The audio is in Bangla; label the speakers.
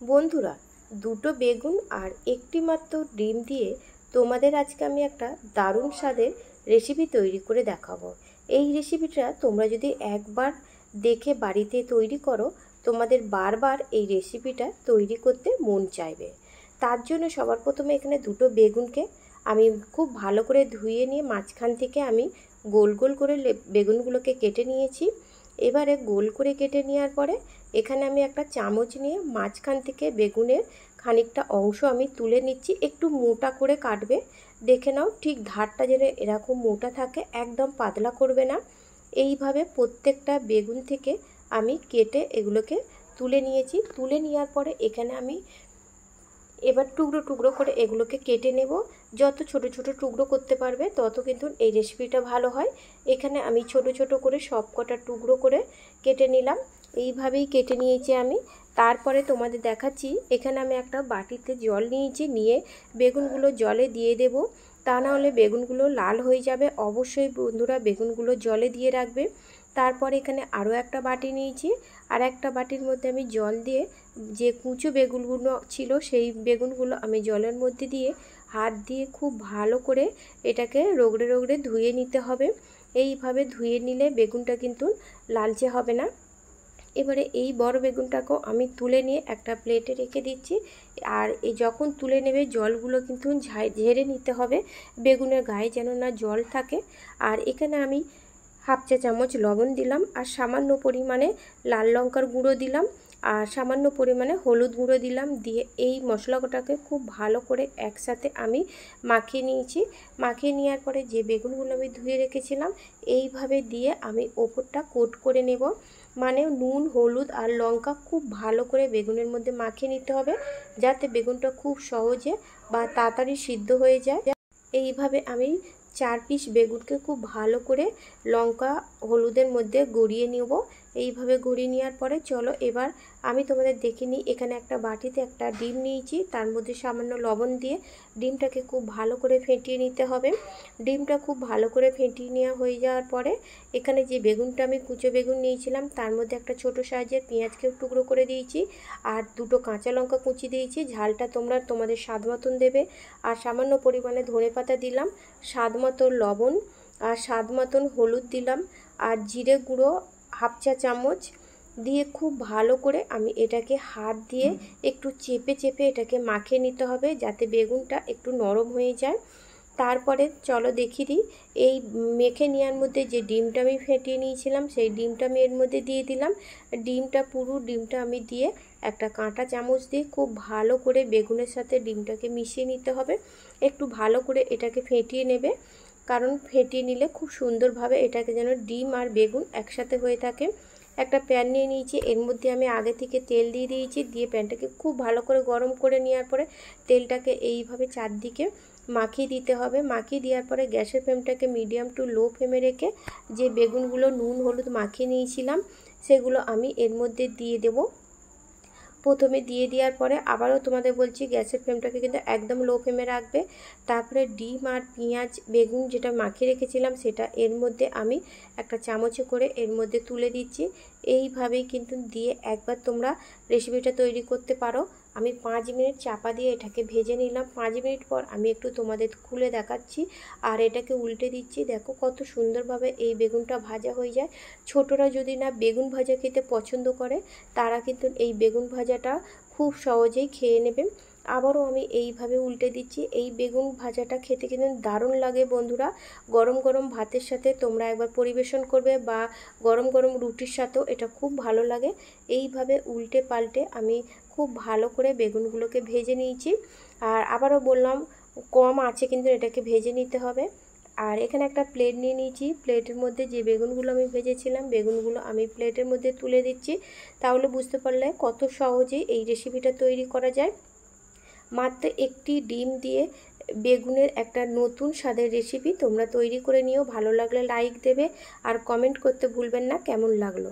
Speaker 1: বন্ধুরা, দুটো বেগুন আর একটি মাত্র ডিম দিয়ে তোমাদের আজকে আমি একটা দারুণ স্বাদের রেসিপি তৈরি করে দেখাবো। এই রেসিপিটা তোমরা যদি একবার দেখে বাড়িতে তৈরি করো, তোমাদের বারবার এই রেসিপিটা তৈরি করতে মন চাইবে। তার জন্য সবার প্রথমে এখানে দুটো বেগুনকে আমি খুব ভালো করে ধুয়ে নিয়ে মাঝখান থেকে আমি গোল গোল করে বেগুনগুলোকে কেটে নিয়েছি। এবারে গোল করে কেটে নেওয়ার পরে এখানে আমি একটা চামচ নিয়ে মাঝখান থেকে বেগুনের খানিকটা অংশ আমি তুলে নিচ্ছি। একটু মোটা করে কাটবে, দেখে নাও ঠিক ধারটা যেন এরকম মোটা থাকে, একদম পাতলা করবে না। এইভাবে প্রত্যেকটা বেগুন থেকে আমি কেটে এগুলোকে তুলে নিয়েছি। তুলে নেওয়ার পরে এখানে আমি এবার টুকরো টুকরো করে এগুলোকে কেটে নেব। যত ছোট ছোট টুকরো করতে পারবে তত কিন্তু এই রেসিপিটা ভালো হয়। এখানে আমি ছোট ছোট করে সব কটা টুকরো করে কেটে নিলাম। এইভাবেই কেটে নিয়েছি আমি। তারপরে তোমাদের দেখাচ্ছি, এখানে আমি একটা বাটিতে জল নিয়েছি, নিয়ে বেগুনগুলো জলে দিয়ে দেব, তা না হলে বেগুনগুলো লাল হয়ে যাবে। অবশ্যই বন্ধুরা বেগুনগুলো জলে দিয়ে রাখবে। তারপর এখানে আরও একটা বাটি নিয়েছি, আর একটা বাটির মধ্যে আমি জল দিয়ে যে কুচো বেগুনগুলো ছিল সেই বেগুনগুলো আমি জলের মধ্যে দিয়ে হাত দিয়ে খুব ভালো করে এটাকে রগড়ে রগড়ে ধুয়ে নিতে হবে। এইভাবে ধুয়ে নিলে বেগুনটা কিন্তু লালচে হবে না। এবারে এই বড় বেগুনটাকেও আমি তুলে নিয়ে একটা প্লেটে রেখে দিচ্ছি। আর এই যখন তুলে নেবে জলগুলো কিন্তু ঝেড়ে নিতে হবে, বেগুনের গায়ে যেন না জল থাকে। আর এখানে আমি হাফ চা চামচ লবণ দিলাম, আর সামান্য পরিমাণে লাল লঙ্কার গুঁড়ো দিলাম, আর সামান্য পরিমাণে হলুদ গুঁড়ো দিলাম। দিয়ে এই মশলাটাকে খুব ভালো করে একসাথে আমি মাখিয়ে নিয়েছি। মাখিয়ে নেওয়ার পরে যে বেগুনগুলো আমি ধুয়ে রেখেছিলাম এইভাবে দিয়ে আমি ওপরটা কোট করে নেব। মানে নুন, হলুদ আর লঙ্কা খুব ভালো করে বেগুনের মধ্যে মাখিয়ে নিতে হবে, যাতে বেগুনটা খুব সহজে বা তাড়াতাড়ি সিদ্ধ হয়ে যায়। এইভাবে আমি 4 পিস বেগুনকে খুব ভালো করে লঙ্কা হলুদের মধ্যে গড়িয়ে নেব। এইভাবে গড়িয়ে নেওয়ার পরে চলো এবার আমি তোমাদের দেখে নিই। এখানে একটা বাটিতে একটা ডিম নিয়েছি, তার মধ্যে সামান্য লবণ দিয়ে ডিমটাকে খুব ভালো করে ফেটিয়ে নিতে হবে। ডিমটা খুব ভালো করে ফেটিয়ে নেওয়া হয়ে যাওয়ার পরে এখানে যে বেগুনটা আমি কুচো বেগুন নিয়েছিলাম তার মধ্যে একটা ছোট সাইজের পেঁয়াজকে টুকরো করে দিয়েছি, আর দুটো কাঁচা লঙ্কা কুচি দিয়েছি। ঝালটা তোমরা তোমাদের স্বাদ মতন দেবে। আর সামান্য পরিমাণে ধনেপাতা দিলাম, স্বাদ মতো লবণ, আর স্বাদ মতন হলুদ দিলাম, আর জিরে গুঁড়ো হাফ চা চামচ দিয়ে খুব ভালো করে আমি এটাকে হাত দিয়ে একটু চেপে চেপে এটাকে মাখিয়ে নিতে হবে, যাতে বেগুনটা একটু নরম হয়ে যায়। তারপরে চলো দেখিয়ে দিই, এই মেখে নেওয়ার মধ্যে যে ডিমটা আমি ফেটিয়ে নিয়েছিলাম সেই ডিমটা আমি এর মধ্যে দিয়ে দিলাম। পুরো ডিমটা আমি দিয়ে একটা কাঁটা চামচ দিয়ে খুব ভালো করে বেগুনের সাথে ডিমটাকে মিশিয়ে নিতে হবে। একটু ভালো করে এটাকে ফেটিয়ে নেবে, কারণ ফেটিয়ে নিলে খুব সুন্দরভাবে এটাকে যেন ডিম আর বেগুন একসাথে হয়ে থাকে। একটা প্যান নিয়ে নিয়েছি, এর মধ্যে আমি আগে থেকে তেল দিয়ে দিয়েছি। দিয়ে প্যানটাকে খুব ভালো করে গরম করে নেওয়ার পরে তেলটাকে এইভাবে চারদিকে মাখিয়ে দিতে হবে। মাখিয়ে দেওয়ার পরে গ্যাসের ফ্লেমটাকে মিডিয়াম টু লো ফ্লেমে রেখে যে বেগুনগুলো নুন হলুদ মাখিয়ে নিয়েছিলাম সেগুলো আমি এর মধ্যে দিয়ে দেব। প্রথমে দিয়ে দেওয়ার পরে আবারও তোমাদের বলছি গ্যাসের ফ্লেমটাকে কিন্তু একদম লো ফ্লেমে রাখবে। তারপরে ডিম আর পেঁয়াজ বেগুন যেটা মাখিয়ে রেখেছিলাম সেটা এর মধ্যে আমি একটা চামচে করে এর মধ্যে তুলে দিচ্ছি। এইভাবেই কিন্তু দিয়ে একবার তোমরা রেসিপিটা তৈরি করতে পারো। আমি 5 মিনিট চাপা দিয়ে এটাকে ভেজে নিলাম। 5 মিনিট পর আমি একটু তোমাদের খুলে দেখাচ্ছি, আর এটাকে উল্টে দিচ্ছি। দেখো কত সুন্দরভাবে এই বেগুনটা ভাজা হয়ে যায়। ছোটরা যদি না বেগুন ভাজা খেতে পছন্দ করে তারা কিন্তু এই বেগুন ভাজাটা খুব সহজেই খেয়ে নেবে। আবারও আমি এইভাবে উল্টে দিচ্ছি। এই বেগুন ভাজাটা খেতে কিন্তু দারুণ লাগে বন্ধুরা। গরম গরম ভাতের সাথে তোমরা একবার পরিবেশন করবে, বা গরম গরম রুটির সাথেও এটা খুব ভালো লাগে। এইভাবে উল্টে পাল্টে আমি খুব ভালো করে বেগুনগুলোকে ভেজে নিয়েছি। আর আবারও বললাম কম আঁচে কিন্তু এটাকে ভেজে নিতে হবে। আর এখানে একটা প্লেট নিয়ে নিয়েছি, প্লেটের মধ্যে যে বেগুনগুলো আমি ভেজেছিলাম বেগুনগুলো আমি প্লেটের মধ্যে তুলে দিচ্ছি। তাহলে বুঝতে পারলে কত সহজেই এই রেসিপিটা তৈরি করা যায়। মাত্র একটি ডিম দিয়ে বেগুনের একটা নতুন স্বাদের রেসিপি তোমরা তৈরি করে নিও। ভালো লাগলে লাইক দেবে, আর কমেন্ট করতে ভুলবেন না কেমন লাগলো।